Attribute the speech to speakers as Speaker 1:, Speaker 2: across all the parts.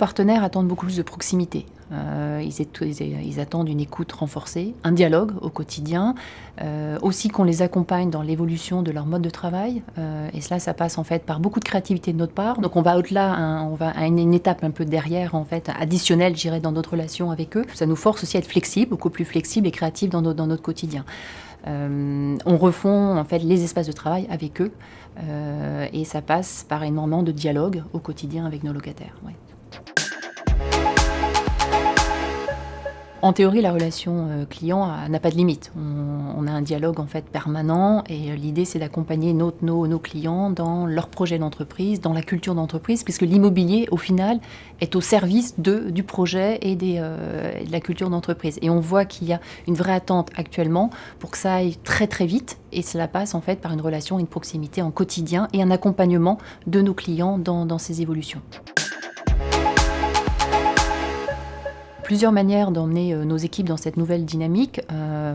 Speaker 1: partenaires attendent beaucoup plus de proximité. Ils attendent une écoute renforcée, un dialogue au quotidien, aussi qu'on les accompagne dans l'évolution de leur mode de travail. Et cela, ça passe en fait par beaucoup de créativité de notre part. Donc on va au-delà, on va à une étape un peu derrière, en fait, additionnelle, je dirais, dans notre relation avec eux. Ça nous force aussi à être flexibles, beaucoup plus flexibles et créatifs dans notre quotidien. On refond en fait les espaces de travail avec eux et ça passe par énormément de dialogue au quotidien avec nos locataires. Ouais. En théorie, la relation client n'a pas de limite. On a un dialogue en fait permanent et l'idée c'est d'accompagner nos clients dans leur projet d'entreprise, dans la culture d'entreprise, puisque l'immobilier au final est au service du projet et de la culture d'entreprise. Et on voit qu'il y a une vraie attente actuellement pour que ça aille très très vite et cela passe en fait par une relation, une proximité en quotidien et un accompagnement de nos clients dans ces évolutions. Plusieurs manières d'emmener nos équipes dans cette nouvelle dynamique.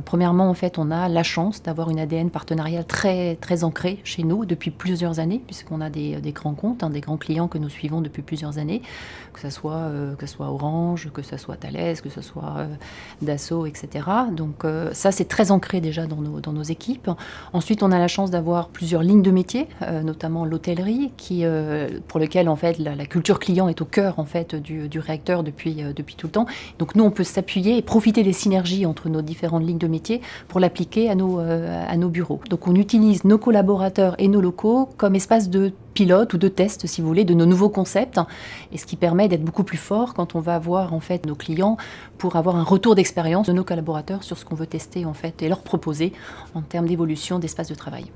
Speaker 1: Premièrement, en fait, on a la chance d'avoir une ADN partenariale très, très ancrée chez nous depuis plusieurs années, puisqu'on a des grands comptes, des grands clients que nous suivons depuis plusieurs années, que ce soit Orange, que ce soit Thales, que ce soit Dassault, etc. Donc ça, c'est très ancré déjà dans nos équipes. Ensuite, on a la chance d'avoir plusieurs lignes de métier, notamment l'hôtellerie, pour lequel en fait la culture client est au cœur en fait du réacteur depuis tout le temps. Donc nous, on peut s'appuyer et profiter des synergies entre nos différentes lignes de métier pour l'appliquer à nos bureaux. Donc on utilise nos collaborateurs et nos locaux comme espace de pilote ou de test, si vous voulez, de nos nouveaux concepts, et ce qui permet d'être beaucoup plus fort quand on va voir en fait nos clients pour avoir un retour d'expérience de nos collaborateurs sur ce qu'on veut tester en fait et leur proposer en termes d'évolution d'espace de travail.